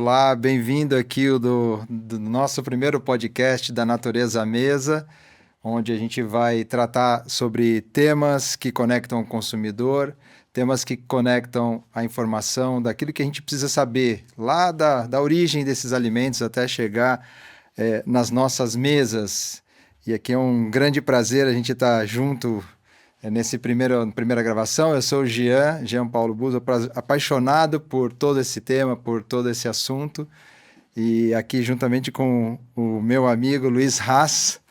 Olá, bem-vindo aqui do nosso primeiro podcast da Natureza à Mesa, onde a gente vai tratar sobre temas que conectam o consumidor, temas que conectam a informação daquilo que a gente precisa saber lá da origem desses alimentos até chegar nas nossas mesas. E aqui é um grande prazer a gente estar junto primeira gravação. Eu sou o Jean Paulo Buzo, apaixonado por todo esse tema, por todo esse assunto. E aqui juntamente com o meu amigo Luiz Haas,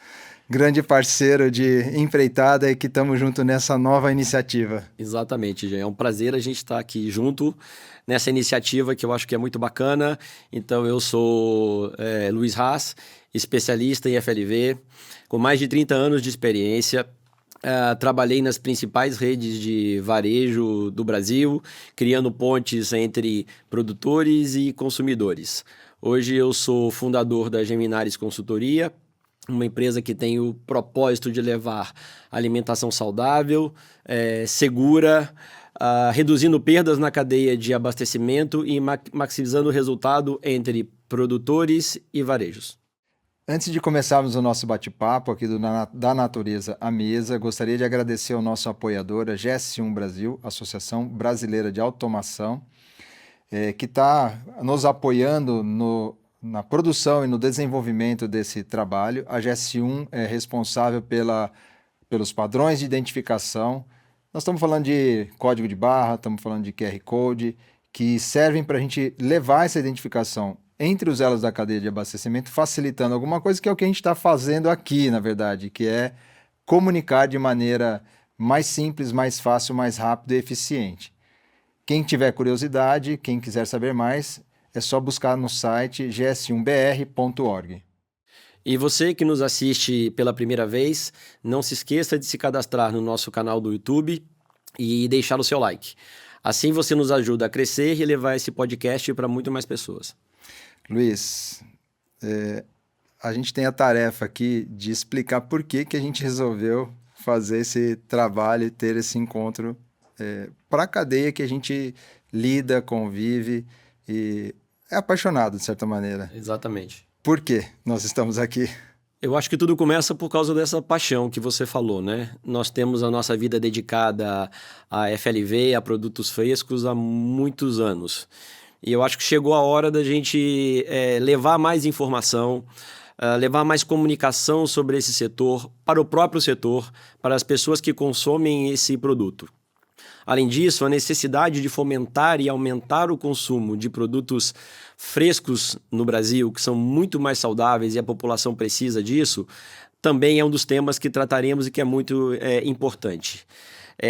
grande parceiro de empreitada, e que estamos juntos nessa nova iniciativa. Exatamente, Jean. É um prazer a gente estar aqui junto nessa iniciativa que eu acho que é muito bacana. Então, eu sou Luiz Haas, especialista em FLV, com mais de 30 anos de experiência. Trabalhei nas principais redes de varejo do Brasil, criando pontes entre produtores e consumidores. Hoje eu sou fundador da Geminares Consultoria, uma empresa que tem o propósito de levar alimentação saudável, segura, reduzindo perdas na cadeia de abastecimento e maximizando o resultado entre produtores e varejos. Antes de começarmos o nosso bate-papo aqui da Natureza à Mesa, gostaria de agradecer ao nosso apoiador, a GS1 Brasil, Associação Brasileira de Automação, que está nos apoiando na produção e no desenvolvimento desse trabalho. A GS1 é responsável pelos padrões de identificação. Nós estamos falando de código de barra, estamos falando de QR Code, que servem para a gente levar essa identificação entre os elos da cadeia de abastecimento, facilitando alguma coisa que é o que a gente está fazendo aqui, na verdade, que é comunicar de maneira mais simples, mais fácil, mais rápida e eficiente. Quem tiver curiosidade, quem quiser saber mais, é só buscar no site gs1br.org. E você que nos assiste pela primeira vez, não se esqueça de se cadastrar no nosso canal do YouTube e deixar o seu like. Assim você nos ajuda a crescer e levar esse podcast para muito mais pessoas. Luiz, a gente tem a tarefa aqui de explicar por que a gente resolveu fazer esse trabalho e ter esse encontro para a cadeia que a gente lida, convive e é apaixonado, de certa maneira. Exatamente. Por que nós estamos aqui? Eu acho que tudo começa por causa dessa paixão que você falou, né? Nós temos a nossa vida dedicada a FLV, a produtos frescos há muitos anos. E eu acho que chegou a hora da gente levar mais informação, levar mais comunicação sobre esse setor, para o próprio setor, para as pessoas que consomem esse produto. Além disso, a necessidade de fomentar e aumentar o consumo de produtos frescos no Brasil, que são muito mais saudáveis e a população precisa disso, também é um dos temas que trataremos e que é muito importante.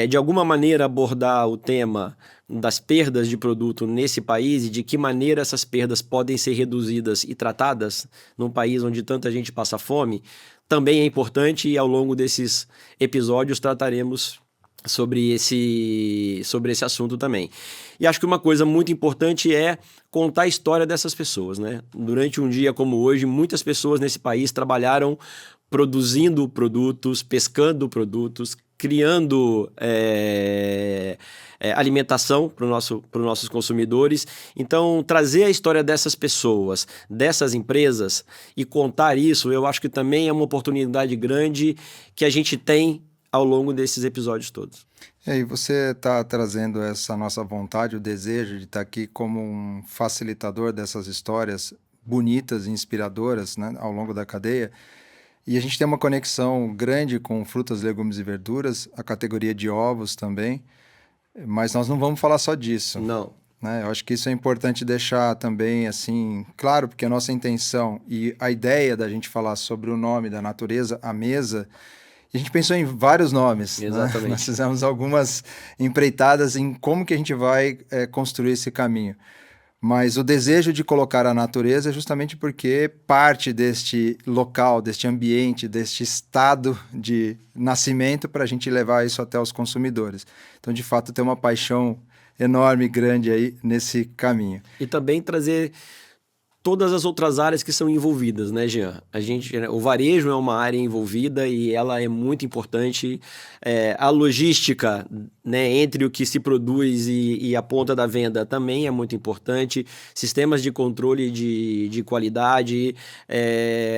De alguma maneira abordar o tema das perdas de produto nesse país e de que maneira essas perdas podem ser reduzidas e tratadas num país onde tanta gente passa fome, também é importante, e ao longo desses episódios trataremos sobre esse assunto também. E acho que uma coisa muito importante é contar a história dessas pessoas, né? Durante um dia como hoje, muitas pessoas nesse país trabalharam produzindo produtos, pescando produtos, criando alimentação para os nossos consumidores. Então, trazer a história dessas pessoas, dessas empresas e contar isso, eu acho que também é uma oportunidade grande que a gente tem ao longo desses episódios todos. E você está trazendo essa nossa vontade, o desejo de estar aqui como um facilitador dessas histórias bonitas e inspiradoras, né, ao longo da cadeia. E a gente tem uma conexão grande com frutas, legumes e verduras, a categoria de ovos também, mas nós não vamos falar só disso. Não. Né? Eu acho que isso é importante deixar também, assim, claro, porque a nossa intenção e a ideia da gente falar sobre o nome da Natureza à Mesa, a gente pensou em vários nomes. Exatamente. Né? Nós fizemos algumas empreitadas em como que a gente vai construir esse caminho. Mas o desejo de colocar a natureza é justamente porque parte deste local, deste ambiente, deste estado de nascimento para a gente levar isso até os consumidores. Então, de fato, tem uma paixão enorme, grande aí nesse caminho. E também trazer todas as outras áreas que são envolvidas, né, Jean? O varejo é uma área envolvida e ela é muito importante. A logística né, entre o que se produz e a ponta da venda também é muito importante. Sistemas de controle de qualidade,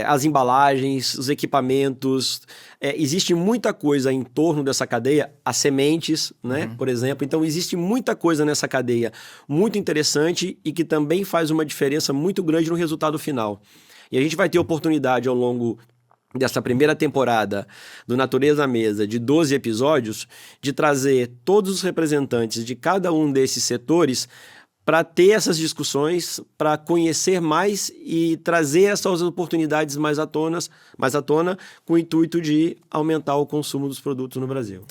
as embalagens, os equipamentos. Existe muita coisa em torno dessa cadeia, as sementes, né, por exemplo. Então, existe muita coisa nessa cadeia muito interessante e que também faz uma diferença muito grande no resultado final. E a gente vai ter oportunidade ao longo dessa primeira temporada do Natureza à Mesa, de 12 episódios, de trazer todos os representantes de cada um desses setores para ter essas discussões, para conhecer mais e trazer essas oportunidades mais à tona, com o intuito de aumentar o consumo dos produtos no Brasil.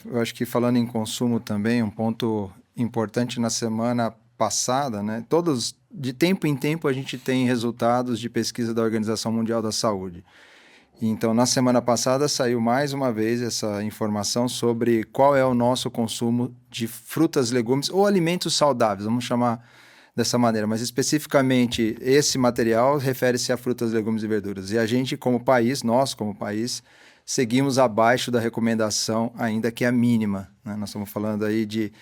Eu acho que falando em consumo também, um ponto importante na semana passada, né? De tempo em tempo a gente tem resultados de pesquisa da Organização Mundial da Saúde. Então, na semana passada saiu mais uma vez essa informação sobre qual é o nosso consumo de frutas, legumes ou alimentos saudáveis, vamos chamar dessa maneira, mas especificamente esse material refere-se a frutas, legumes e verduras. E a gente nós como país, seguimos abaixo da recomendação, ainda que a mínima, né? Nós estamos falando aí de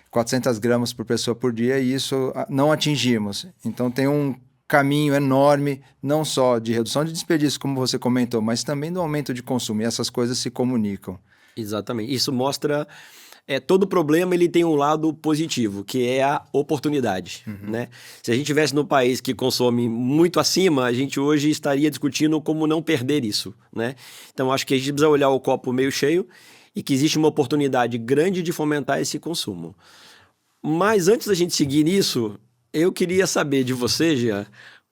400 gramas por pessoa por dia e isso não atingimos. Então, tem um caminho enorme, não só de redução de desperdício, como você comentou, mas também do aumento de consumo, e essas coisas se comunicam. Exatamente. Isso mostra... todo problema ele tem um lado positivo, que é a oportunidade, né? Se a gente estivesse no país que consome muito acima, a gente hoje estaria discutindo como não perder isso, né? Então, acho que a gente precisa olhar o copo meio cheio e que existe uma oportunidade grande de fomentar esse consumo. Mas antes da gente seguir nisso, eu queria saber de você, Jean,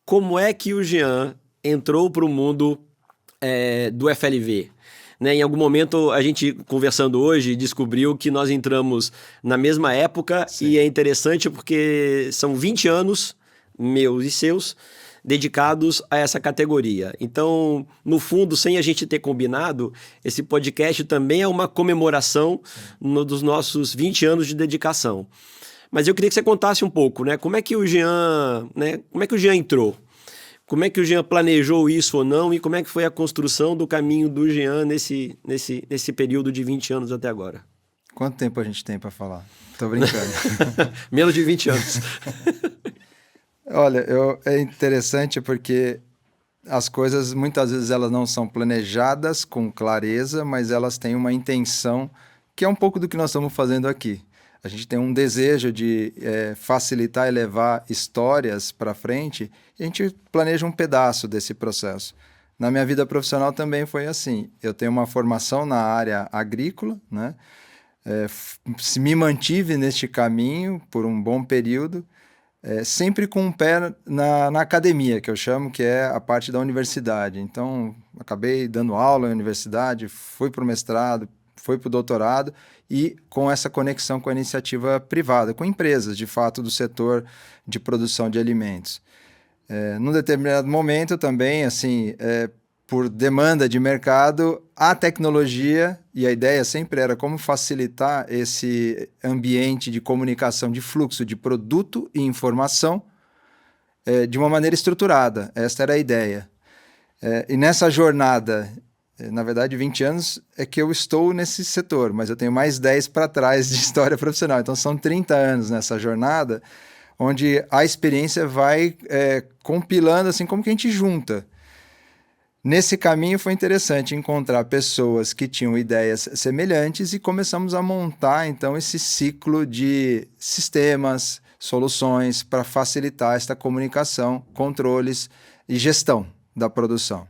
como é que o Jean entrou para o mundo do FLV? Né, em algum momento, a gente, conversando hoje, descobriu que nós entramos na mesma época. Sim. E é interessante porque são 20 anos, meus e seus, dedicados a essa categoria. Então, no fundo, sem a gente ter combinado, esse podcast também é uma comemoração dos nossos 20 anos de dedicação. Mas eu queria que você contasse um pouco, né? Como é que o Jean entrou? Como é que o Jean planejou isso ou não? E como é que foi a construção do caminho do Jean nesse período de 20 anos até agora? Quanto tempo a gente tem para falar? Tô brincando. Menos de 20 anos. Olha, é interessante porque as coisas, muitas vezes, elas não são planejadas com clareza, mas elas têm uma intenção, que é um pouco do que nós estamos fazendo aqui. A gente tem um desejo de facilitar e levar histórias para frente, e a gente planeja um pedaço desse processo. Na minha vida profissional também foi assim. Eu tenho uma formação na área agrícola, né? Me mantive neste caminho por um bom período, sempre com um pé na academia, que eu chamo, que é a parte da universidade. Então, acabei dando aula na universidade, fui para o mestrado, fui para o doutorado, e com essa conexão com a iniciativa privada, com empresas, de fato, do setor de produção de alimentos. Num determinado momento também, assim, por demanda de mercado, a tecnologia, e a ideia sempre era como facilitar esse ambiente de comunicação, de fluxo de produto e informação de uma maneira estruturada. Esta era a ideia. E nessa jornada, na verdade, 20 anos é que eu estou nesse setor, mas eu tenho mais 10 para trás de história profissional. Então, são 30 anos nessa jornada, onde a experiência vai compilando, assim, como que a gente junta. Nesse caminho foi interessante encontrar pessoas que tinham ideias semelhantes e começamos a montar, então, esse ciclo de sistemas, soluções para facilitar esta comunicação, controles e gestão da produção.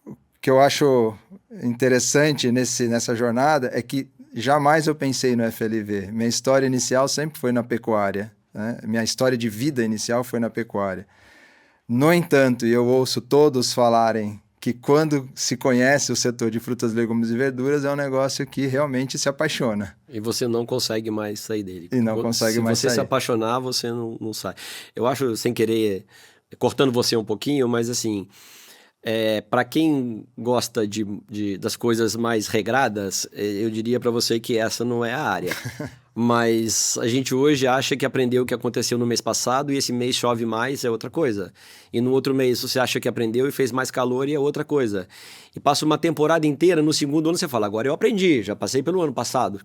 O que eu acho interessante nessa jornada é que jamais eu pensei no FLV. Minha história inicial sempre foi na pecuária, né? Minha história de vida inicial foi na pecuária. No entanto, eu ouço todos falarem que quando se conhece o setor de frutas, legumes e verduras, é um negócio que realmente se apaixona. E você não consegue mais sair dele. E não consegue mais sair. Se você se apaixonar, você não sai. Eu acho, sem querer, cortando você um pouquinho, mas assim... para quem gosta das coisas mais regradas, eu diria para você que essa não é a área. Mas a gente hoje acha que aprendeu o que aconteceu no mês passado e esse mês chove mais, é outra coisa. E no outro mês você acha que aprendeu e fez mais calor e é outra coisa. E passa uma temporada inteira, no segundo ano você fala, agora eu aprendi, já passei pelo ano passado.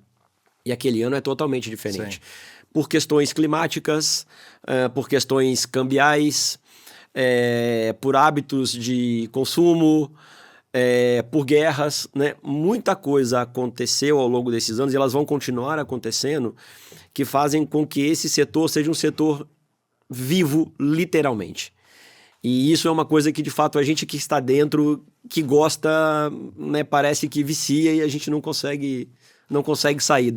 E aquele ano é totalmente diferente. Sim. Por questões climáticas, por questões cambiais, por hábitos de consumo, por guerras, né? Muita coisa aconteceu ao longo desses anos e elas vão continuar acontecendo, que fazem com que esse setor seja um setor vivo, literalmente. E isso é uma coisa que, de fato, a gente que está dentro, que gosta, né, parece que vicia e a gente não consegue sair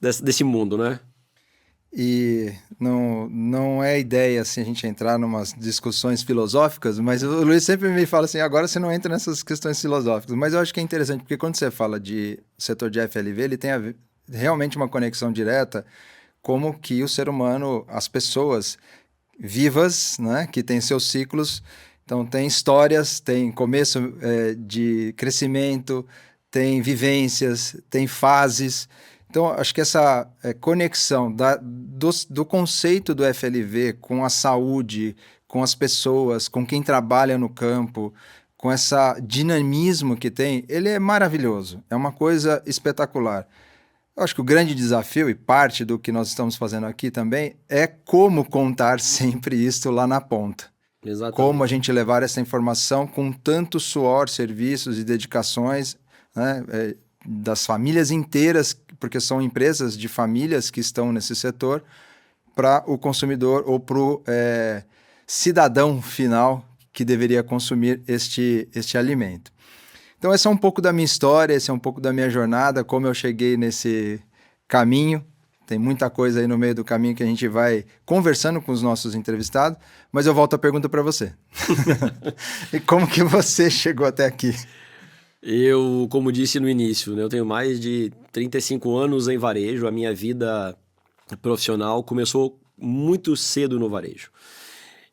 desse mundo, né? E não é ideia assim, a gente entrar numas discussões filosóficas, mas o Luiz sempre me fala assim, agora você não entra nessas questões filosóficas. Mas eu acho que é interessante, porque quando você fala de setor de FLV, ele tem realmente uma conexão direta como que o ser humano, as pessoas vivas, né, que têm seus ciclos, então tem histórias, tem começo de crescimento, tem vivências, tem fases. Então, acho que essa conexão do conceito do FLV com a saúde, com as pessoas, com quem trabalha no campo, com esse dinamismo que tem, ele é maravilhoso. É uma coisa espetacular. Eu acho que o grande desafio, e parte do que nós estamos fazendo aqui também, é como contar sempre isso lá na ponta. Exatamente. Como a gente levar essa informação com tanto suor, serviços e dedicações, né, das famílias inteiras, porque são empresas de famílias que estão nesse setor, para o consumidor ou para o cidadão final que deveria consumir este alimento. Então, esse é um pouco da minha história, esse é um pouco da minha jornada, como eu cheguei nesse caminho. Tem muita coisa aí no meio do caminho que a gente vai conversando com os nossos entrevistados, mas eu volto a pergunta para você. E como que você chegou até aqui? Eu, como disse no início, né, eu tenho mais de 35 anos em varejo. A minha vida profissional começou muito cedo no varejo.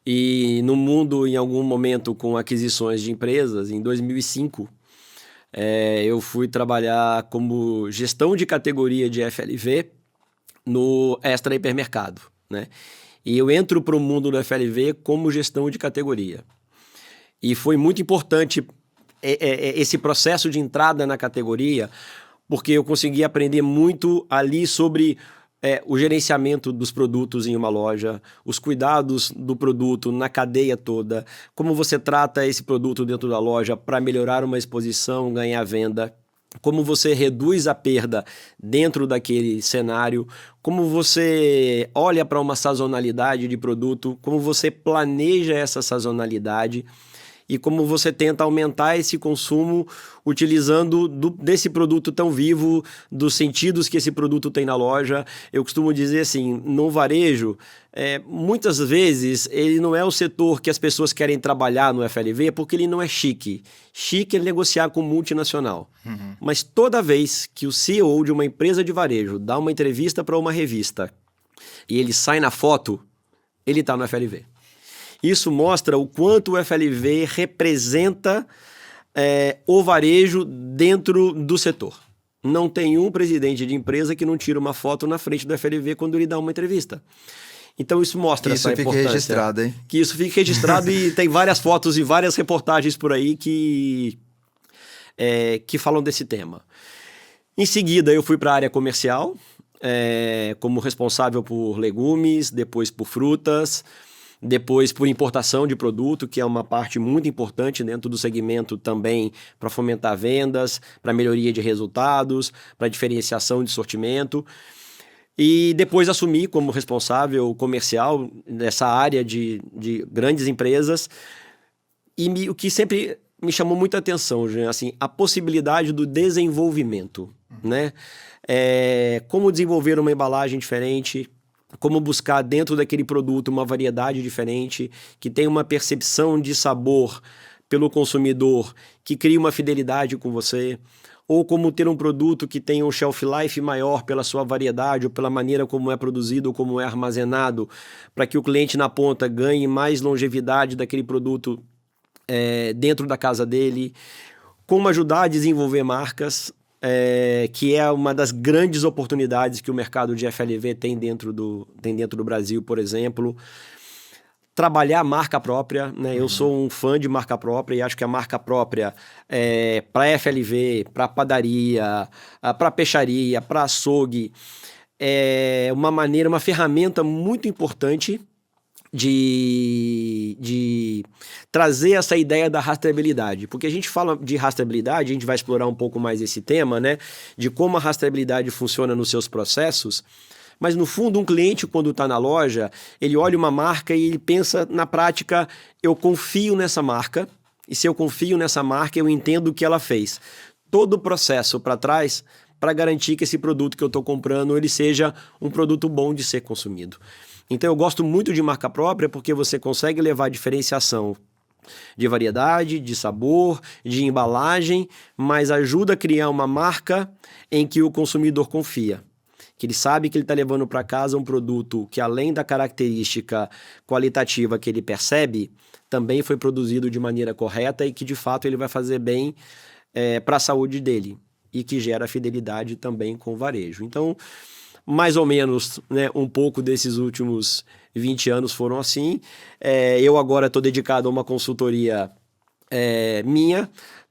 E no mundo, em algum momento, com aquisições de empresas, em 2005, eu fui trabalhar como gestão de categoria de FLV no Extra Hipermercado, né? E eu entro para o mundo do FLV como gestão de categoria. E foi muito importante esse processo de entrada na categoria, porque eu consegui aprender muito ali sobre o gerenciamento dos produtos em uma loja, os cuidados do produto na cadeia toda, como você trata esse produto dentro da loja para melhorar uma exposição, ganhar venda, como você reduz a perda dentro daquele cenário, como você olha para uma sazonalidade de produto, como você planeja essa sazonalidade e como você tenta aumentar esse consumo utilizando desse produto tão vivo, dos sentidos que esse produto tem na loja. Eu costumo dizer assim, no varejo, muitas vezes ele não é o setor que as pessoas querem trabalhar no FLV porque ele não é chique. Chique é negociar com multinacional. Uhum. Mas toda vez que o CEO de uma empresa de varejo dá uma entrevista para uma revista e ele sai na foto, ele está no FLV. Isso mostra o quanto o FLV representa o varejo dentro do setor. Não tem um presidente de empresa que não tira uma foto na frente do FLV quando ele dá uma entrevista. Então isso mostra essa importância. Que isso fique registrado, hein? Que isso fique registrado e tem várias fotos e várias reportagens por aí que falam desse tema. Em seguida eu fui para a área comercial, como responsável por legumes, depois por frutas, depois por importação de produto, que é uma parte muito importante dentro do segmento também para fomentar vendas, para melhoria de resultados, para diferenciação de sortimento. E depois assumi como responsável comercial dessa área de grandes empresas. E o que sempre me chamou muita atenção, Jean, assim, a possibilidade do desenvolvimento, né? Como desenvolver uma embalagem diferente, como buscar dentro daquele produto uma variedade diferente, que tenha uma percepção de sabor pelo consumidor, que crie uma fidelidade com você, ou como ter um produto que tenha um shelf life maior pela sua variedade, ou pela maneira como é produzido, ou como é armazenado, para que o cliente na ponta ganhe mais longevidade daquele produto dentro da casa dele, como ajudar a desenvolver marcas. que é uma das grandes oportunidades que o mercado de FLV tem dentro do Brasil, por exemplo. Trabalhar a marca própria, né? Eu sou um fã de marca própria e acho que a marca própria para FLV, para padaria, para peixaria, para açougue, é uma ferramenta muito importante de trazer essa ideia da rastreabilidade. Porque a gente fala de rastreabilidade, a gente vai explorar um pouco mais esse tema, né? De como a rastreabilidade funciona nos seus processos. Mas, no fundo, um cliente, quando está na loja, ele olha uma marca e ele pensa, na prática, eu confio nessa marca, e se eu confio nessa marca, eu entendo o que ela fez. Todo o processo para trás para garantir que esse produto que eu estou comprando ele seja um produto bom de ser consumido. Então, eu gosto muito de marca própria porque você consegue levar diferenciação de variedade, de sabor, de embalagem, mas ajuda a criar uma marca em que o consumidor confia. Que ele sabe que ele está levando para casa um produto que, além da característica qualitativa que ele percebe, também foi produzido de maneira correta e que, de fato, ele vai fazer bem para a saúde dele e que gera fidelidade também com o varejo. Então, mais ou menos, né, um pouco desses últimos 20 anos foram assim. Eu agora estou dedicado a uma consultoria minha,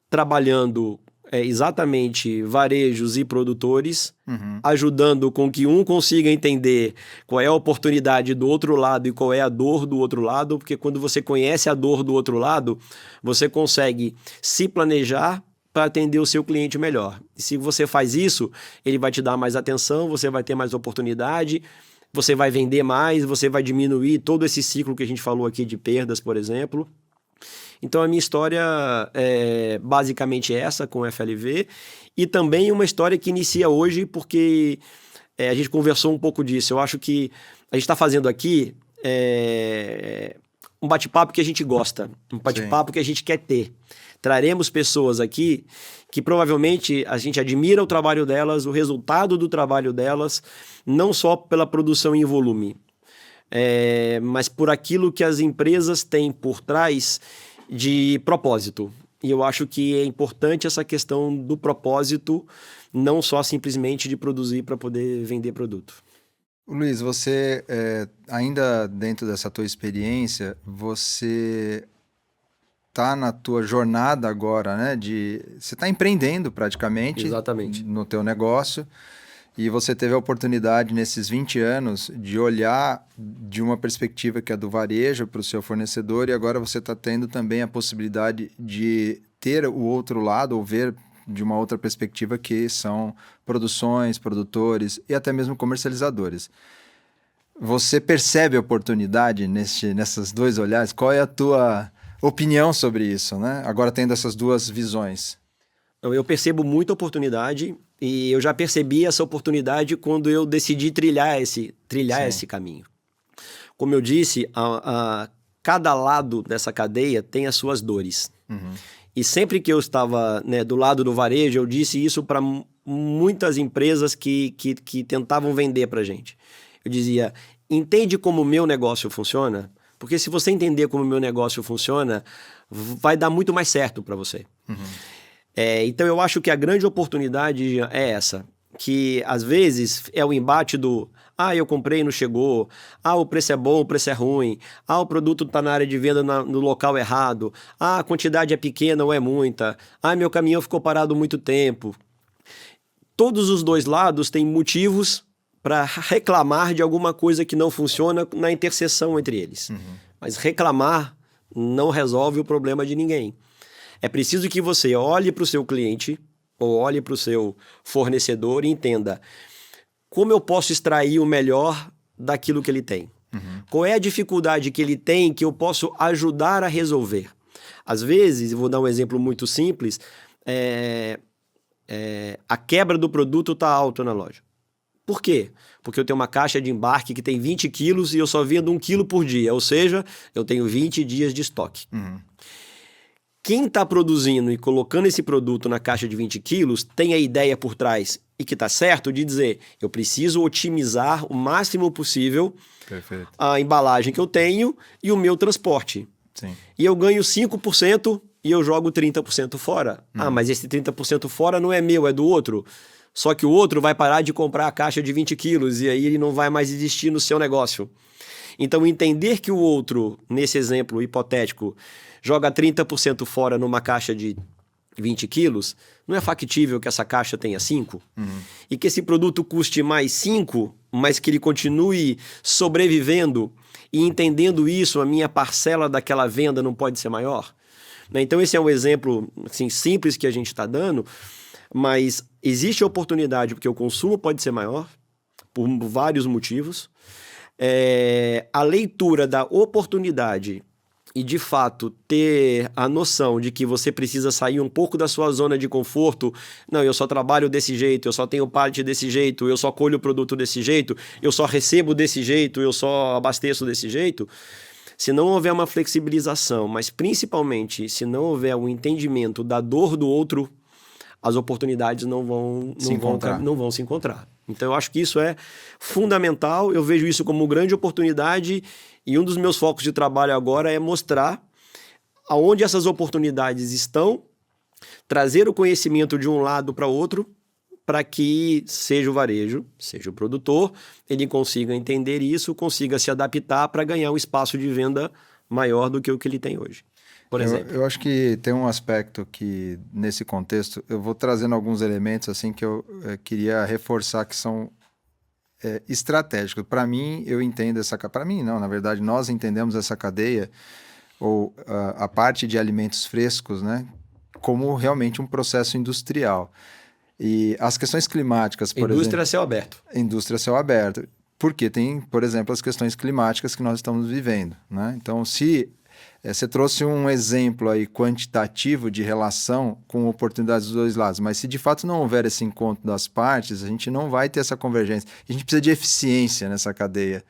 trabalhando exatamente varejos e produtores, ajudando com que um consiga entender qual é a oportunidade do outro lado e qual é a dor do outro lado, porque quando você conhece a dor do outro lado, você consegue se planejar para atender o seu cliente melhor. E se você faz isso, ele vai te dar mais atenção, você vai ter mais oportunidade, você vai vender mais, você vai diminuir todo esse ciclo que a gente falou aqui de perdas, por exemplo. Então, a minha história é basicamente essa com o FLV e também uma história que inicia hoje porque a gente conversou um pouco disso. Eu acho que a gente está fazendo aqui um bate-papo que a gente gosta, um bate-papo que a gente quer ter. Traremos pessoas aqui que provavelmente a gente admira o trabalho delas, o resultado do trabalho delas, não só pela produção em volume, mas por aquilo que as empresas têm por trás de propósito. E eu acho que é importante essa questão do propósito, não só simplesmente de produzir para poder vender produto. Luiz, você, ainda dentro dessa tua experiência, você está na tua jornada agora, né? Você está empreendendo praticamente. Exatamente. No teu negócio. E você teve a oportunidade, nesses 20 anos, de olhar de uma perspectiva que é do varejo para o seu fornecedor, e agora você está tendo também a possibilidade de ter o outro lado, ou ver de uma outra perspectiva, que são produções, produtores e até mesmo comercializadores. Você percebe a oportunidade nesses dois olhares? Qual é a tua opinião sobre isso, né? Agora tendo essas duas visões. Eu percebo muita oportunidade e eu já percebi essa oportunidade quando eu decidi trilhar esse caminho. Como eu disse, cada lado dessa cadeia tem as suas dores. E sempre que eu estava, né, do lado do varejo, eu disse isso para muitas empresas que tentavam vender para a gente. Eu dizia, entende como o meu negócio funciona? Porque se você entender como o meu negócio funciona, vai dar muito mais certo para você. Então, eu acho que a grande oportunidade é essa, que às vezes é o embate do eu comprei e não chegou, o preço é bom, o preço é ruim, o produto está na área de venda no local errado, a quantidade é pequena ou é muita, meu caminhão ficou parado muito tempo. Todos os dois lados têm motivos para reclamar de alguma coisa que não funciona na interseção entre eles. Mas reclamar não resolve o problema de ninguém. É preciso que você olhe para o seu cliente ou olhe para o seu fornecedor e entenda como eu posso extrair o melhor daquilo que ele tem. Qual é a dificuldade que ele tem que eu posso ajudar a resolver? Às vezes, eu vou dar um exemplo muito simples, a quebra do produto está alta na loja. Por quê? Porque eu tenho uma caixa de embarque que tem 20 quilos e eu só vendo 1 quilo por dia, ou seja, eu tenho 20 dias de estoque. Quem está produzindo e colocando esse produto na caixa de 20 quilos tem a ideia por trás e que está certo de dizer, eu preciso otimizar o máximo possível a embalagem que eu tenho e o meu transporte. Sim. E eu ganho 5% e eu jogo 30% fora. Ah, mas esse 30% fora não é meu, é do outro. Só que o outro vai parar de comprar a caixa de 20 quilos e aí ele não vai mais existir no seu negócio. Então, entender que o outro, nesse exemplo hipotético, joga 30% fora numa caixa de 20 quilos, não é factível que essa caixa tenha 5? E que esse produto custe mais 5, mas que ele continue sobrevivendo e entendendo isso, a minha parcela daquela venda não pode ser maior? Então, esse é um exemplo assim, simples que a gente está dando, mas existe oportunidade porque o consumo pode ser maior, por vários motivos. A leitura da oportunidade e, de fato, ter a noção de que você precisa sair um pouco da sua zona de conforto. Não, eu só trabalho desse jeito, eu só tenho parte desse jeito, eu só colho o produto desse jeito, eu só recebo desse jeito, eu só abasteço desse jeito. Se não houver uma flexibilização, mas principalmente se não houver um entendimento da dor do outro, as oportunidades não vão se encontrar. Então, eu acho que isso é fundamental, eu vejo isso como uma grande oportunidade e um dos meus focos de trabalho agora é mostrar aonde essas oportunidades estão, trazer o conhecimento de um lado para outro, para que seja o varejo, seja o produtor, ele consiga entender isso, consiga se adaptar para ganhar um espaço de venda maior do que o que ele tem hoje. Por exemplo. Eu acho que tem um aspecto que, nesse contexto, eu vou trazendo alguns elementos assim que eu queria reforçar que são estratégicos. Para mim, eu entendo essa... Para mim, não, na verdade, nós entendemos essa cadeia, ou a parte de alimentos frescos, né, como realmente um processo industrial. E as questões climáticas, por Indústria exemplo... a céu aberto. Indústria a céu aberto. Porque tem, por exemplo, as questões climáticas que nós estamos vivendo, né? Então, se... Você trouxe um exemplo aí quantitativo de relação com oportunidades dos dois lados, mas se de fato não houver esse encontro das partes, a gente não vai ter essa convergência. A gente precisa de eficiência nessa cadeia,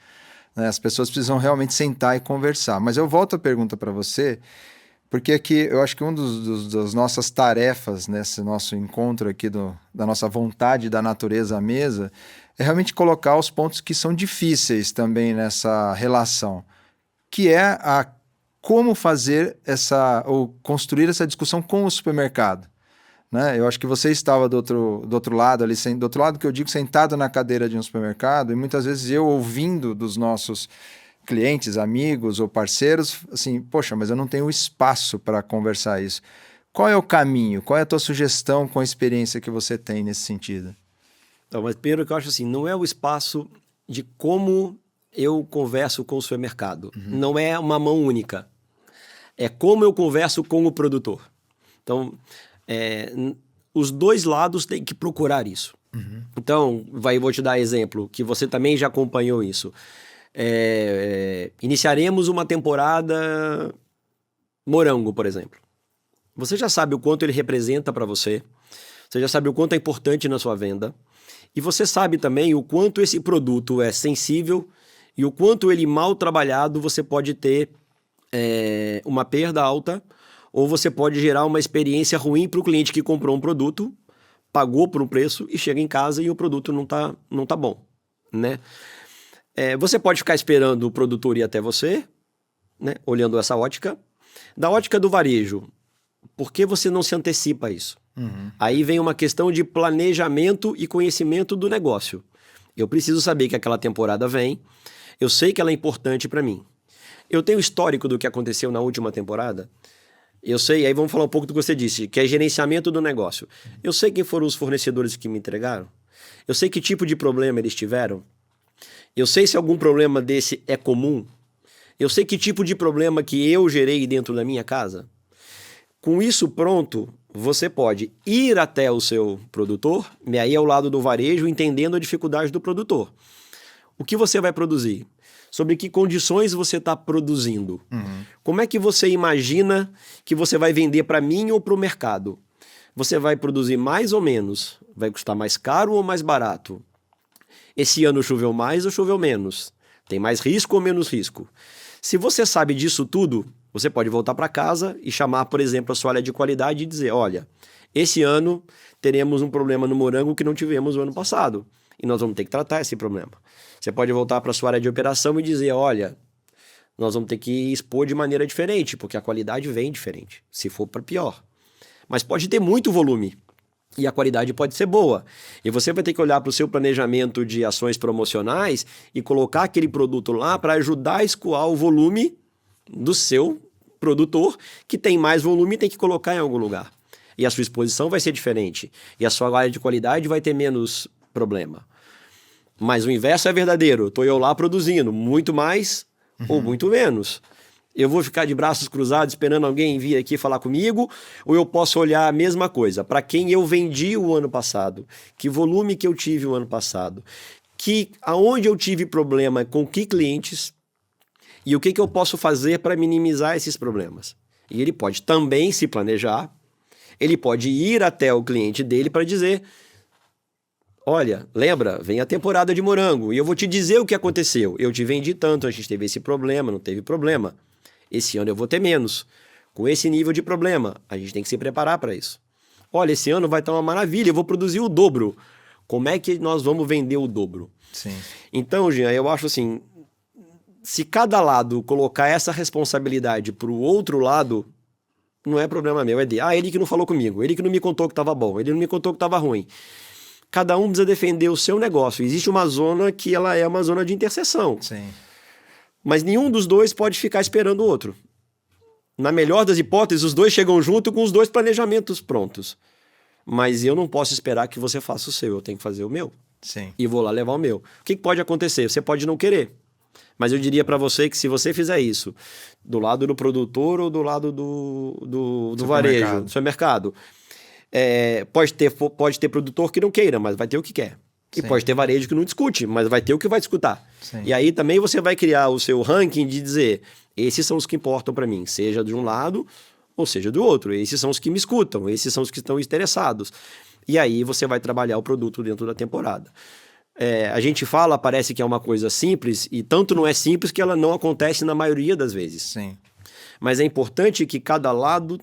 né? As pessoas precisam realmente sentar e conversar. Mas eu volto a pergunta para você, porque aqui eu acho que das nossas tarefas nesse nosso encontro aqui, da nossa vontade da natureza à mesa, é realmente colocar os pontos que são difíceis também nessa relação, que é como fazer ou construir essa discussão com o supermercado, né? Eu acho que você estava do outro lado ali, do outro lado que eu digo, sentado na cadeira de um supermercado, e muitas vezes eu ouvindo dos nossos clientes, amigos ou parceiros, assim, poxa, mas eu não tenho espaço para conversar isso. Qual é o caminho? Qual é a tua sugestão com a experiência que você tem nesse sentido? Então, mas primeiro que eu acho assim, não é o espaço de como eu converso com o supermercado. Não é uma mão única. É como eu converso com o produtor. Então, os dois lados têm que procurar isso. Então, vou te dar exemplo, que você também já acompanhou isso. Iniciaremos uma temporada morango, por exemplo. Você já sabe o quanto ele representa para você, você já sabe o quanto é importante na sua venda, e você sabe também o quanto esse produto é sensível e o quanto ele mal trabalhado você pode ter uma perda alta, ou você pode gerar uma experiência ruim para o cliente que comprou um produto, pagou por um preço e chega em casa e o produto não tá bom, né? Você pode ficar esperando o produtor ir até você, né? Olhando essa ótica. Da ótica do varejo, por que você não se antecipa a isso? Aí vem uma questão de planejamento e conhecimento do negócio. Eu preciso saber que aquela temporada vem, eu sei que ela é importante para mim. Eu tenho histórico do que aconteceu na última temporada. Eu sei, aí vamos falar um pouco do que você disse, que é gerenciamento do negócio. Eu sei quem foram os fornecedores que me entregaram. Eu sei que tipo de problema eles tiveram. Eu sei se algum problema desse é comum. Eu sei que tipo de problema que eu gerei dentro da minha casa. Com isso pronto, você pode ir até o seu produtor, e aí é o lado do varejo, entendendo a dificuldade do produtor. O que você vai produzir? Sobre que condições você está produzindo? Como é que você imagina que você vai vender para mim ou para o mercado? Você vai produzir mais ou menos? Vai custar mais caro ou mais barato? Esse ano choveu mais ou choveu menos? Tem mais risco ou menos risco? Se você sabe disso tudo, você pode voltar para casa e chamar, por exemplo, a sua área de qualidade e dizer, olha, esse ano teremos um problema no morango que não tivemos o ano passado. E nós vamos ter que tratar esse problema. Você pode voltar para a sua área de operação e dizer, olha, nós vamos ter que expor de maneira diferente, porque a qualidade vem diferente, se for para pior. Mas pode ter muito volume e a qualidade pode ser boa. E você vai ter que olhar para o seu planejamento de ações promocionais e colocar aquele produto lá para ajudar a escoar o volume do seu produtor, que tem mais volume e tem que colocar em algum lugar. E a sua exposição vai ser diferente. E a sua área de qualidade vai ter menos problema. Mas o inverso é verdadeiro. Estou eu lá produzindo muito mais ou muito menos. Eu vou ficar de braços cruzados esperando alguém vir aqui falar comigo, ou eu posso olhar a mesma coisa, para quem eu vendi o ano passado, que volume que eu tive o ano passado, aonde eu tive problema com que clientes e o que eu posso fazer para minimizar esses problemas. E ele pode também se planejar, ele pode ir até o cliente dele para dizer: olha, lembra, vem a temporada de morango e eu vou te dizer o que aconteceu. Eu te vendi tanto, a gente teve esse problema, não teve problema. Esse ano eu vou ter menos. Com esse nível de problema, a gente tem que se preparar para isso. Olha, esse ano vai estar uma maravilha, eu vou produzir o dobro. Como é que nós vamos vender o dobro? Sim. Então, Jean, eu acho assim, se cada lado colocar essa responsabilidade para o outro lado, não é problema meu, é de, ele que não falou comigo, ele que não me contou que estava bom, ele não me contou que estava ruim. Cada um precisa defender o seu negócio. Existe uma zona que ela é uma zona de interseção. Sim. Mas nenhum dos dois pode ficar esperando o outro. Na melhor das hipóteses, os dois chegam junto com os dois planejamentos prontos. Mas eu não posso esperar que você faça o seu, eu tenho que fazer o meu. Sim. E vou lá levar o meu. O que pode acontecer? Você pode não querer. Mas eu diria para você que se você fizer isso, do lado do produtor ou do lado do varejo, do supermercado, pode ter produtor que não queira, mas vai ter o que quer. E Sim. pode ter varejo que não discute, mas vai ter o que vai discutir. Sim. E aí também você vai criar o seu ranking de dizer, esses são os que importam para mim, seja de um lado ou seja do outro. Esses são os que me escutam, esses são os que estão interessados. E aí você vai trabalhar o produto dentro da temporada. A gente fala, parece que é uma coisa simples, e tanto não é simples que ela não acontece na maioria das vezes. Sim. Mas é importante que cada lado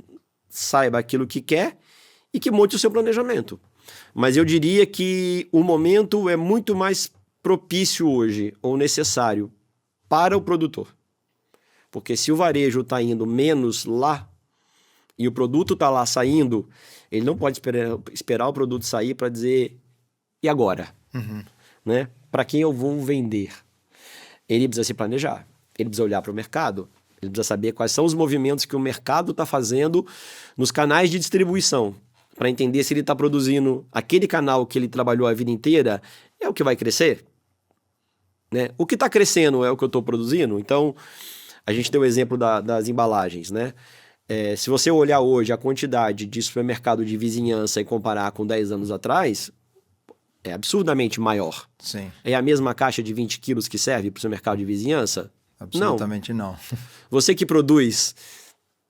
saiba aquilo que quer e que monte o seu planejamento. Mas eu diria que o momento é muito mais propício hoje, ou necessário, para o produtor. Porque se o varejo está indo menos lá, e o produto está lá saindo, ele não pode esperar o produto sair para dizer, e agora? Uhum. Né? Para quem eu vou vender? Ele precisa se planejar, ele precisa olhar para o mercado, ele precisa saber quais são os movimentos que o mercado está fazendo nos canais de distribuição, para entender se ele está produzindo aquele canal que ele trabalhou a vida inteira, é o que vai crescer? Né? O que está crescendo é o que eu estou produzindo? Então, a gente deu o exemplo das embalagens, né? Se você olhar hoje a quantidade de supermercado de vizinhança e comparar com 10 anos atrás, é absurdamente maior. Sim. É a mesma caixa de 20 quilos que serve para o seu mercado de vizinhança? Absolutamente não. Você que produz,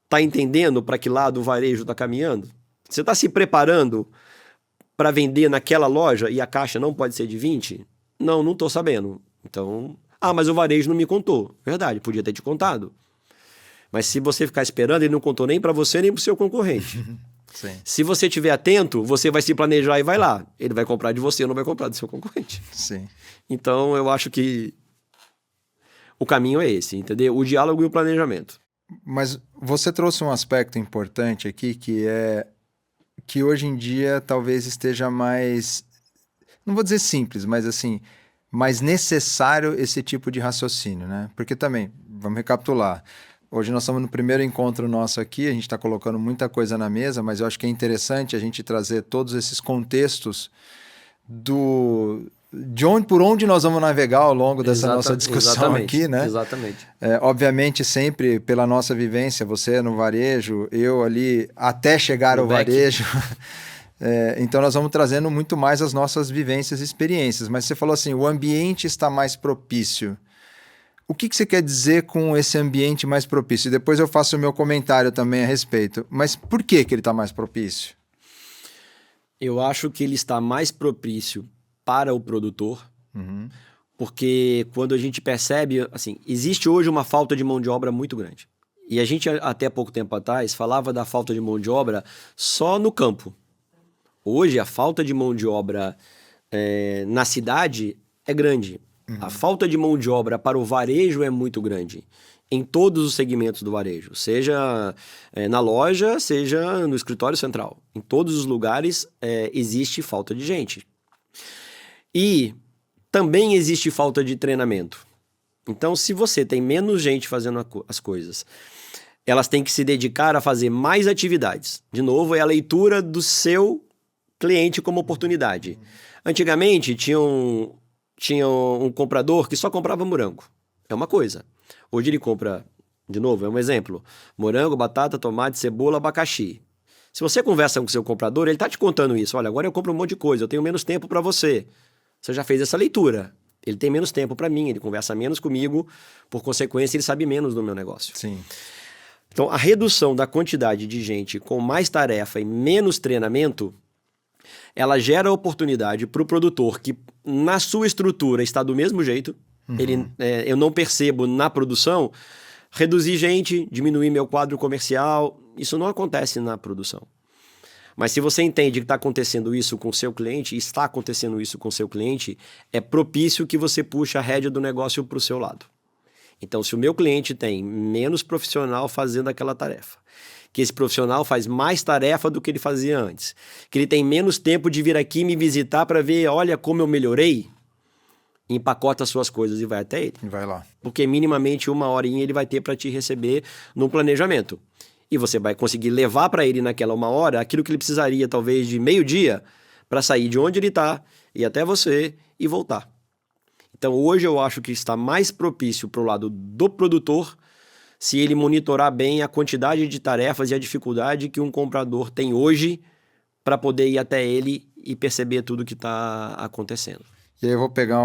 está entendendo para que lado o varejo está caminhando? Você está se preparando para vender naquela loja e a caixa não pode ser de 20? Não estou sabendo. Então, mas o varejo não me contou. Verdade, podia ter te contado. Mas se você ficar esperando, ele não contou nem para você nem para o seu concorrente. Sim. Se você estiver atento, você vai se planejar e vai lá. Ele vai comprar de você ou não vai comprar do seu concorrente. Sim. Então, eu acho que o caminho é esse, entendeu? O diálogo e o planejamento. Mas você trouxe um aspecto importante aqui, que é que hoje em dia talvez esteja mais, não vou dizer simples, mas assim, mais necessário esse tipo de raciocínio, né? Porque também, vamos recapitular, hoje nós estamos no primeiro encontro nosso aqui, a gente está colocando muita coisa na mesa, mas eu acho que é interessante a gente trazer todos esses contextos por onde nós vamos navegar ao longo dessa nossa discussão aqui, né? Exatamente. Obviamente, sempre pela nossa vivência, você no varejo, eu ali, até chegar ao varejo. Então, nós vamos trazendo muito mais as nossas vivências e experiências. Mas você falou assim, o ambiente está mais propício. O que você quer dizer com esse ambiente mais propício? E depois eu faço o meu comentário também a respeito. Mas por que ele está mais propício? Eu acho que ele está mais propício para o produtor, porque quando a gente percebe, assim, existe hoje uma falta de mão de obra muito grande. E a gente, até pouco tempo atrás, falava da falta de mão de obra só no campo. Hoje, a falta de mão de obra na cidade é grande. A falta de mão de obra para o varejo é muito grande. em todos os segmentos do varejo, seja na loja, seja no escritório central. Em todos os lugares existe falta de gente. E também existe falta de treinamento. Então, se você tem menos gente fazendo as coisas, elas têm que se dedicar a fazer mais atividades. De novo, é a leitura do seu cliente como oportunidade. Antigamente, tinha um comprador que só comprava morango. É uma coisa. Hoje ele compra, de novo, é um exemplo, morango, batata, tomate, cebola, abacaxi. Se você conversa com o seu comprador, ele está te contando isso. Olha, agora eu compro um monte de coisa, eu tenho menos tempo para você. Você já fez essa leitura. Ele tem menos tempo para mim, ele conversa menos comigo, por consequência, ele sabe menos do meu negócio. Sim. Então, a redução da quantidade de gente com mais tarefa e menos treinamento, ela gera oportunidade para o produtor que, na sua estrutura, está do mesmo jeito. Eu não percebo na produção reduzir gente, diminuir meu quadro comercial. Isso não acontece na produção. Mas se você entende que está acontecendo isso com o seu cliente, e está acontecendo isso com o seu cliente, é propício que você puxe a rédea do negócio para o seu lado. Então, se o meu cliente tem menos profissional fazendo aquela tarefa, que esse profissional faz mais tarefa do que ele fazia antes, que ele tem menos tempo de vir aqui me visitar para ver, olha como eu melhorei, empacota as suas coisas e vai até ele. Vai lá. Porque minimamente 1 horinha ele vai ter para te receber no planejamento. E você vai conseguir levar para ele naquela 1 hora aquilo que ele precisaria talvez de meio-dia para sair de onde ele está, ir até você e voltar. Então hoje eu acho que está mais propício para o lado do produtor se ele monitorar bem a quantidade de tarefas e a dificuldade que um comprador tem hoje para poder ir até ele e perceber tudo que está acontecendo. E aí eu vou pegar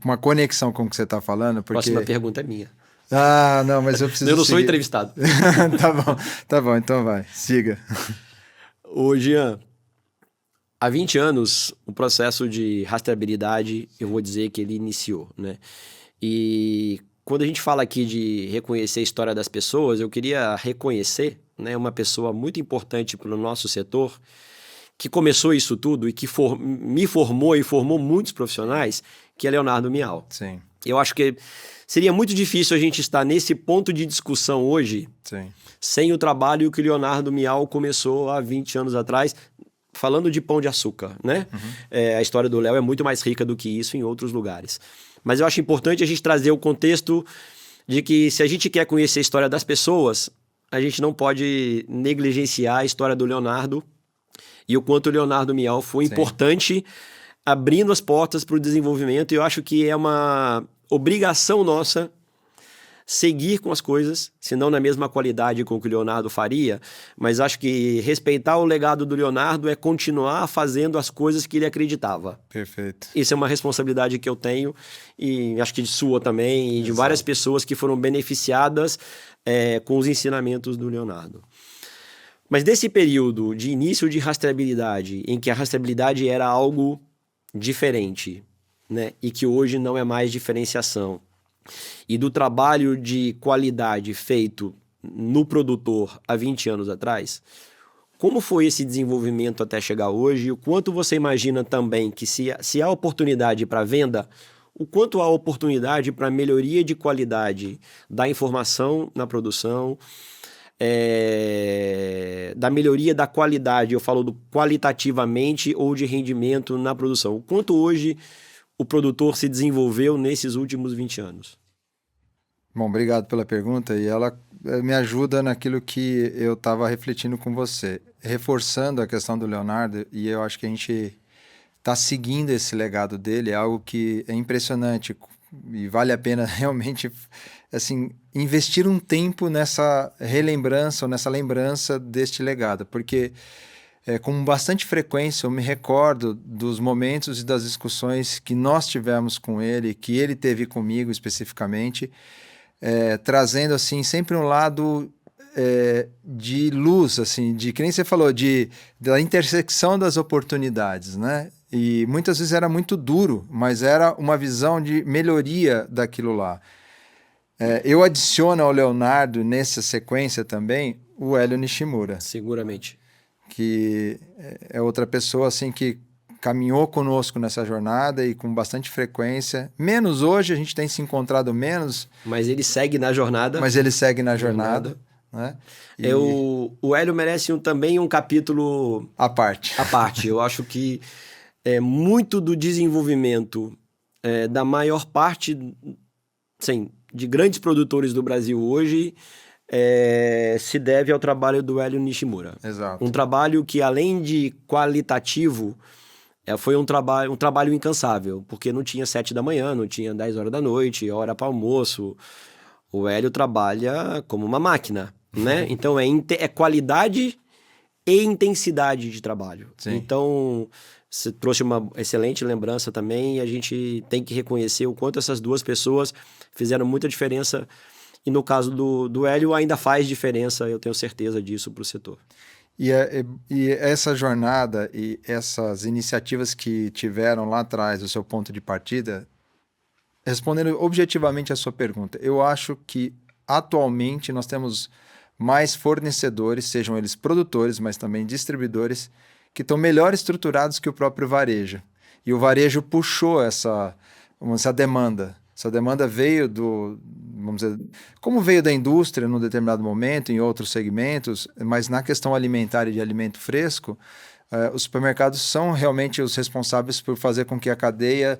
uma conexão com o que você está falando, porque... Próxima pergunta é minha. Ah, não, mas eu preciso Eu não sou seguir. entrevistado. Tá bom, então vai, siga. Ô, Jean, há 20 anos, o processo de rastreabilidade, eu vou dizer que ele iniciou, né? E quando a gente fala aqui de reconhecer a história das pessoas, eu queria reconhecer, né, uma pessoa muito importante para o nosso setor, que começou isso tudo e que me formou e formou muitos profissionais, que é Leonardo Mial. Sim. Eu acho que seria muito difícil a gente estar nesse ponto de discussão hoje, Sim, sem o trabalho que o Leonardo Mial começou há 20 anos atrás, falando de pão de açúcar, né? A história do Léo é muito mais rica do que isso em outros lugares. Mas eu acho importante a gente trazer o contexto de que se a gente quer conhecer a história das pessoas, a gente não pode negligenciar a história do Leonardo e o quanto o Leonardo Mial foi importante abrindo as portas para o desenvolvimento. E eu acho que é uma obrigação nossa seguir com as coisas, se não na mesma qualidade com que o Leonardo faria, mas acho que respeitar o legado do Leonardo é continuar fazendo as coisas que ele acreditava. perfeito. Isso é uma responsabilidade que eu tenho e acho que de sua também e de várias pessoas que foram beneficiadas com os ensinamentos do Leonardo. Mas desse período de início de rastreabilidade, em que a rastreabilidade era algo diferente, né, e que hoje não é mais diferenciação, e do trabalho de qualidade feito no produtor há 20 anos atrás, como foi esse desenvolvimento até chegar hoje? E o quanto você imagina também que se há oportunidade para venda, o quanto há oportunidade para melhoria de qualidade da informação na produção, da melhoria da qualidade, eu falo do qualitativamente ou de rendimento na produção. O quanto hoje o produtor se desenvolveu nesses últimos 20 anos? Bom, obrigado pela pergunta e ela me ajuda naquilo que eu estava refletindo com você, reforçando a questão do Leonardo, e eu acho que a gente está seguindo esse legado dele, é algo que é impressionante e vale a pena realmente assim, investir um tempo nessa relembrança ou nessa lembrança deste legado, porque com bastante frequência eu me recordo dos momentos e das discussões que nós tivemos com ele, que ele teve comigo especificamente, trazendo assim sempre um lado de luz, assim, de que nem você falou, da intersecção das oportunidades, né? E muitas vezes era muito duro, mas era uma visão de melhoria daquilo lá. Eu adiciono ao Leonardo nessa sequência também o Hélio Nishimura. Seguramente. Que é outra pessoa assim que caminhou conosco nessa jornada e com bastante frequência. Menos hoje, a gente tem se encontrado menos. Mas ele segue na jornada. Mas ele segue na jornada. Né? E... O Hélio merece também um capítulo... À parte. Eu acho que muito do desenvolvimento da maior parte, sim, de grandes produtores do Brasil hoje se deve ao trabalho do Hélio Nishimura. Exato. Um trabalho que, além de qualitativo, foi um trabalho incansável, porque não tinha 7 da manhã, não tinha 10 horas da noite, hora para almoço. O Hélio trabalha como uma máquina, né? Então é qualidade e intensidade de trabalho. Sim. Então, você trouxe uma excelente lembrança também, e a gente tem que reconhecer o quanto essas duas pessoas fizeram muita diferença. E no caso do Hélio ainda faz diferença, eu tenho certeza disso, para o setor. E essa jornada e essas iniciativas que tiveram lá atrás, o seu ponto de partida, respondendo objetivamente a sua pergunta, eu acho que atualmente nós temos mais fornecedores, sejam eles produtores, mas também distribuidores, que estão melhor estruturados que o próprio varejo. E o varejo puxou essa demanda. Essa demanda veio vamos dizer, como veio da indústria num determinado momento, em outros segmentos, mas na questão alimentar e de alimento fresco, os supermercados são realmente os responsáveis por fazer com que a cadeia,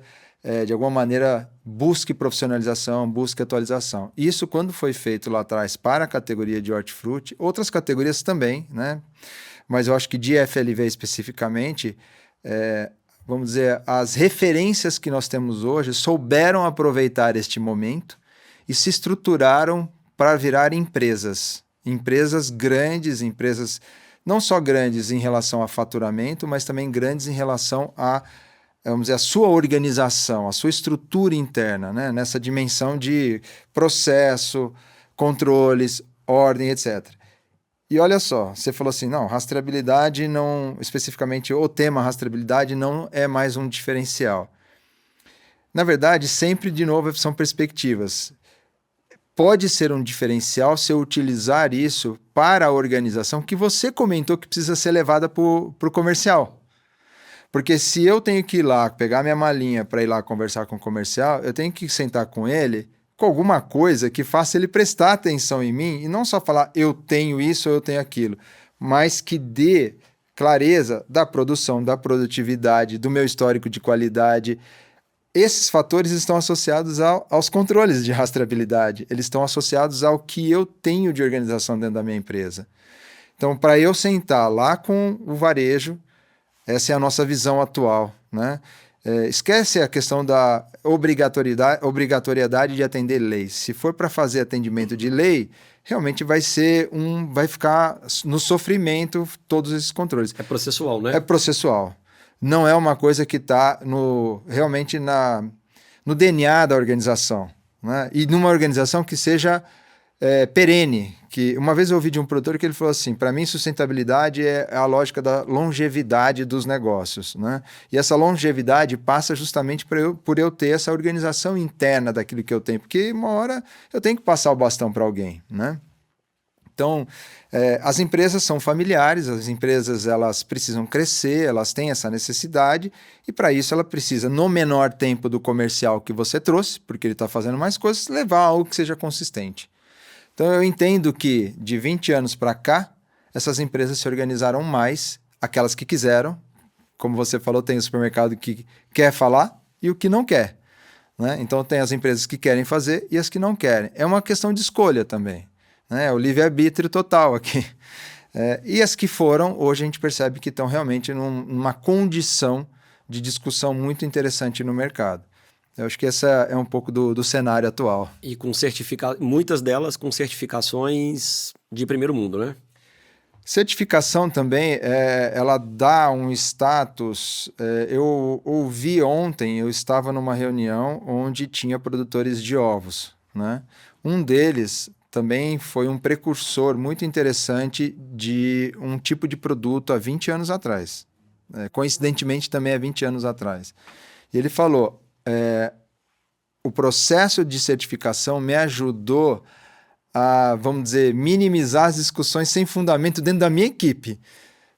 de alguma maneira, busque profissionalização, busque atualização. Isso, quando foi feito lá atrás para a categoria de hortifruti, outras categorias também, né? Mas eu acho que de FLV especificamente, vamos dizer, as referências que nós temos hoje souberam aproveitar este momento e se estruturaram para virar empresas. Empresas grandes, empresas não só grandes em relação a faturamento, mas também grandes em relação a, vamos dizer, a sua organização, a sua estrutura interna, né? Nessa dimensão de processo, controles, ordem, etc. E olha só, você falou assim, não, rastreabilidade não, especificamente o tema rastreabilidade não é mais um diferencial. Na verdade, sempre, de novo, são perspectivas. Pode ser um diferencial se eu utilizar isso para a organização que você comentou que precisa ser levada para o comercial. Porque se eu tenho que ir lá, pegar minha malinha para ir lá conversar com o comercial, eu tenho que sentar com ele com alguma coisa que faça ele prestar atenção em mim e não só falar eu tenho isso ou eu tenho aquilo, mas que dê clareza da produção, da produtividade, do meu histórico de qualidade. Esses fatores estão associados aos controles de rastreabilidade, eles estão associados ao que eu tenho de organização dentro da minha empresa. Então, para eu sentar lá com o varejo, essa é a nossa visão atual, né? Esquece a questão da obrigatoriedade de atender leis. Se for para fazer atendimento de lei, realmente vai ficar no sofrimento todos esses controles. É processual, né? É processual. Não é uma coisa que está realmente no DNA da organização, né? E numa organização que seja perene. Que uma vez eu ouvi de um produtor que ele falou assim, para mim sustentabilidade é a lógica da longevidade dos negócios, né? E essa longevidade passa justamente por eu ter essa organização interna daquilo que eu tenho, porque uma hora eu tenho que passar o bastão para alguém, né? Então, as empresas são familiares, as empresas elas precisam crescer, elas têm essa necessidade e para isso ela precisa, no menor tempo do comercial que você trouxe, porque ele está fazendo mais coisas, levar algo que seja consistente. Então, eu entendo que, de 20 anos para cá, essas empresas se organizaram mais, aquelas que quiseram. Como você falou, tem o supermercado que quer falar e o que não quer, né? Então, tem as empresas que querem fazer e as que não querem. É uma questão de escolha também, né? É o livre-arbítrio total aqui. E as que foram, hoje a gente percebe que estão realmente numa condição de discussão muito interessante no mercado. Eu acho que essa é um pouco do cenário atual. E com muitas delas com certificações de primeiro mundo, né? Certificação também, ela dá um status. Eu ouvi ontem, eu estava numa reunião onde tinha produtores de ovos, né? Um deles também foi um precursor muito interessante de um tipo de produto há 20 anos atrás. Coincidentemente, também há 20 anos atrás. E ele falou... o processo de certificação me ajudou a, vamos dizer, minimizar as discussões sem fundamento dentro da minha equipe,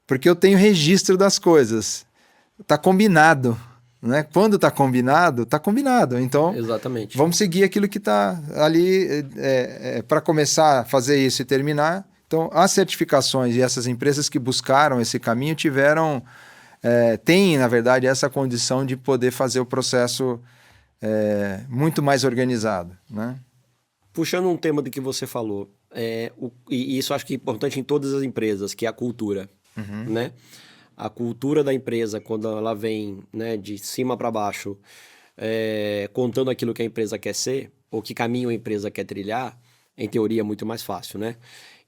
porque eu tenho registro das coisas. tá combinado, né? Quando tá combinado, tá combinado. Então, Exatamente. vamos seguir aquilo que está ali para começar a fazer isso e terminar. Então, as certificações e essas empresas que buscaram esse caminho têm, na verdade, essa condição de poder fazer o processo muito mais organizado, né? Puxando um tema do que você falou, e isso acho que é importante em todas as empresas, que é a cultura, né? A cultura da empresa, quando ela vem, né, de cima para baixo, contando aquilo que a empresa quer ser, ou que caminho a empresa quer trilhar, em teoria é muito mais fácil, né?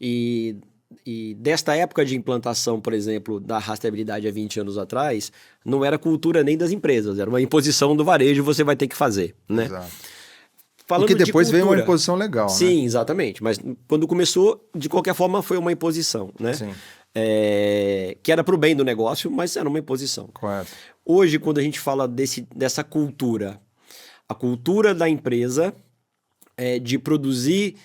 E desta época de implantação, por exemplo, da rastreabilidade há 20 anos atrás, não era cultura nem das empresas, era uma imposição do varejo, você vai ter que fazer, né? Exato. Falando e que depois de veio uma cultura, imposição legal, né? sim, exatamente. Mas quando começou, de qualquer forma, foi uma imposição, né? Sim. Que era para o bem do negócio, mas era uma imposição. Correto. Hoje, quando a gente fala dessa cultura, a cultura da empresa é de produzir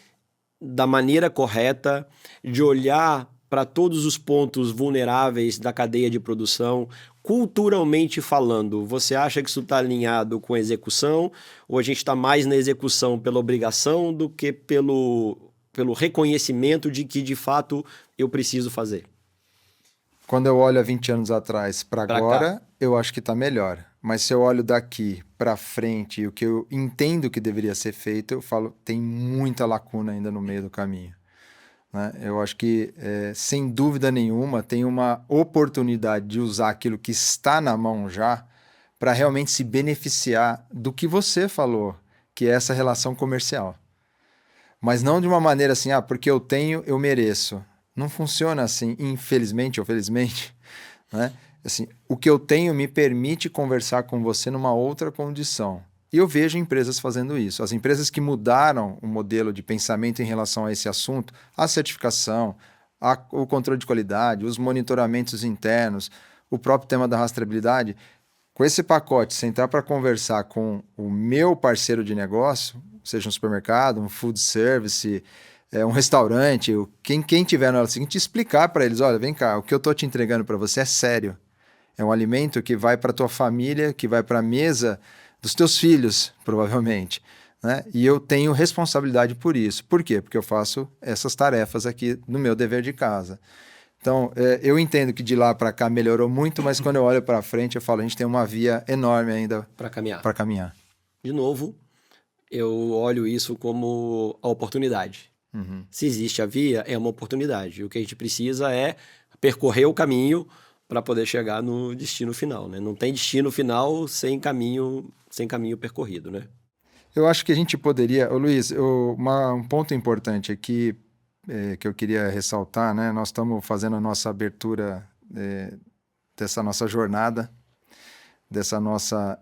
da maneira correta, de olhar para todos os pontos vulneráveis da cadeia de produção, culturalmente falando, você acha que isso está alinhado com a execução, ou a gente está mais na execução pela obrigação do que pelo reconhecimento de que, de fato, eu preciso fazer? Quando eu olho há 20 anos atrás para agora, eu acho que está melhor. Mas se eu olho daqui para frente e o que eu entendo que deveria ser feito, eu falo, tem muita lacuna ainda no meio do caminho, né? Eu acho que, sem dúvida nenhuma, tem uma oportunidade de usar aquilo que está na mão já para realmente se beneficiar do que você falou, que é essa relação comercial. Mas não de uma maneira assim, porque eu tenho, eu mereço. Não funciona assim, infelizmente ou felizmente, né? Assim, o que eu tenho me permite conversar com você numa outra condição. E eu vejo empresas fazendo isso. As empresas que mudaram o modelo de pensamento em relação a esse assunto, a certificação, o controle de qualidade, os monitoramentos internos, o próprio tema da rastreabilidade, com esse pacote, sentar para conversar com o meu parceiro de negócio, seja um supermercado, um food service, um restaurante, quem tiver na hora seguinte, explicar para eles, olha, vem cá, o que eu estou te entregando para você é sério. É um alimento que vai para a tua família, que vai para a mesa dos teus filhos, provavelmente, né? E eu tenho responsabilidade por isso. Por quê? Porque eu faço essas tarefas aqui no meu dever de casa. Então, eu entendo que de lá para cá melhorou muito, mas quando eu olho para frente, eu falo, a gente tem uma via enorme ainda para caminhar. De novo, eu olho isso como a oportunidade. Se existe a via, é uma oportunidade. O que a gente precisa é percorrer o caminho para poder chegar no destino final, né? Não tem destino final sem caminho percorrido, né? Eu acho que a gente poderia... Ô, Luiz, um ponto importante aqui que eu queria ressaltar, né? Nós estamos fazendo a nossa abertura dessa nossa jornada, dessa nossa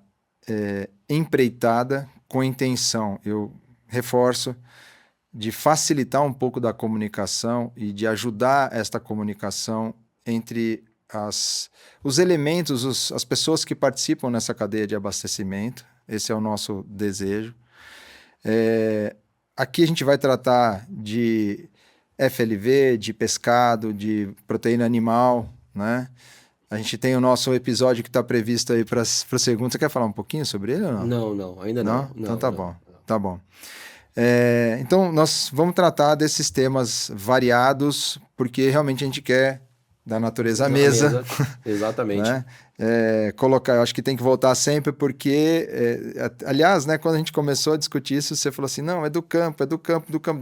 empreitada com intenção, eu reforço, de facilitar um pouco da comunicação e de ajudar esta comunicação entre os elementos, as pessoas que participam nessa cadeia de abastecimento. Esse é o nosso desejo. Aqui a gente vai tratar de FLV, de pescado, de proteína animal, né? A gente tem o nosso episódio que está previsto aí para o segundo. Você quer falar um pouquinho sobre ele ou não? Não, ainda não. Então tá bom, tá bom. Então nós vamos tratar desses temas variados, porque realmente a gente quer da natureza à mesa. Exatamente. Né? Eu acho que tem que voltar sempre, porque, aliás, né, quando a gente começou a discutir isso, você falou assim, não, é do campo.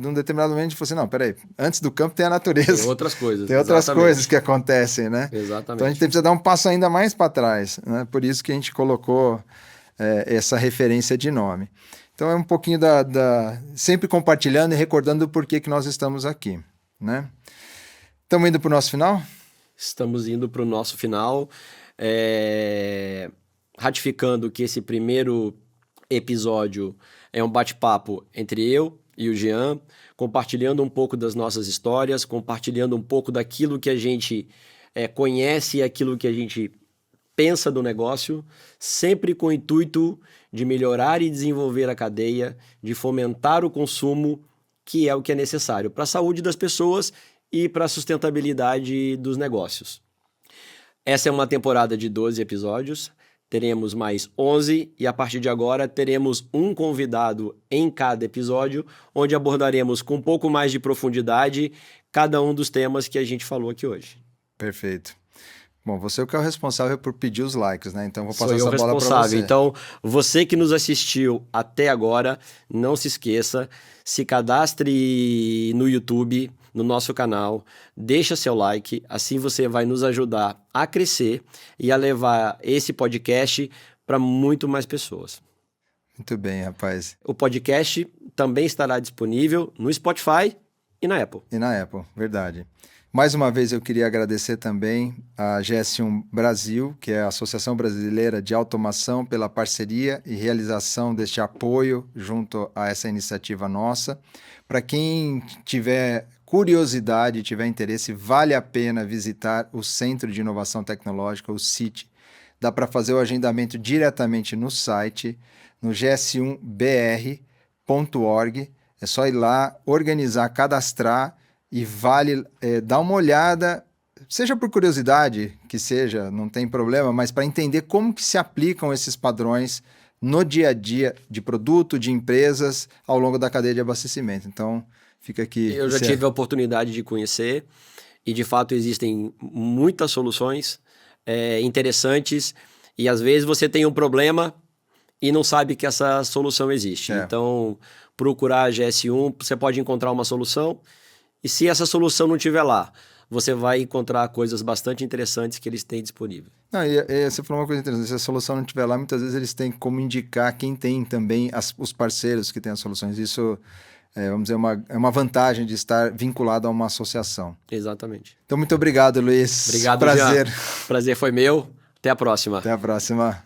Num determinado momento a gente falou assim, não, peraí, antes do campo tem a natureza. Tem outras coisas. Tem outras coisas que acontecem, né? Exatamente. Então a gente precisa dar um passo ainda mais para trás, né? Por isso que a gente colocou essa referência de nome. Então é um pouquinho sempre compartilhando e recordando o porquê que nós estamos aqui, né? Estamos indo para o nosso final? Estamos indo para o nosso final, ratificando que esse primeiro episódio é um bate-papo entre eu e o Jean, compartilhando um pouco das nossas histórias, compartilhando um pouco daquilo que a gente conhece e aquilo que a gente pensa do negócio, sempre com o intuito de melhorar e desenvolver a cadeia, de fomentar o consumo, que é o que é necessário para a saúde das pessoas e para a sustentabilidade dos negócios. Essa é uma temporada de 12 episódios. Teremos mais 11 e a partir de agora teremos um convidado em cada episódio, onde abordaremos com um pouco mais de profundidade cada um dos temas que a gente falou aqui hoje. Perfeito. Bom, você é o que é o responsável por pedir os likes, né? Então vou passar Sou eu essa bola para responsável. você. Então, você que nos assistiu até agora, não se esqueça, se cadastre no YouTube, no nosso canal, deixa seu like, assim você vai nos ajudar a crescer e a levar esse podcast para muito mais pessoas. Muito bem, rapaz. O podcast também estará disponível no Spotify e na Apple. E na Apple, verdade. Mais uma vez eu queria agradecer também a GS1 Brasil, que é a Associação Brasileira de Automação, pela parceria e realização deste apoio junto a essa iniciativa nossa. Para quem tiver curiosidade, tiver interesse, vale a pena visitar o Centro de Inovação Tecnológica, o CIT. Dá para fazer o agendamento diretamente no site, no gs1br.org. É só ir lá, organizar, cadastrar e vale dar uma olhada, seja por curiosidade que seja, não tem problema, mas para entender como que se aplicam esses padrões no dia a dia de produto, de empresas, ao longo da cadeia de abastecimento. Então, fica aqui. Eu já tive a oportunidade de conhecer e, de fato, existem muitas soluções interessantes e, às vezes, você tem um problema e não sabe que essa solução existe. Então, procurar a GS1, você pode encontrar uma solução. E se essa solução não estiver lá, você vai encontrar coisas bastante interessantes que eles têm disponível. Não, e você falou uma coisa interessante, se a solução não estiver lá, muitas vezes eles têm como indicar quem tem também os parceiros que têm as soluções. Isso, vamos dizer, é uma vantagem de estar vinculado a uma associação. Exatamente. Então, muito obrigado, Luiz. Obrigado, Prazer. Jean. Prazer foi meu. Até a próxima. Até a próxima.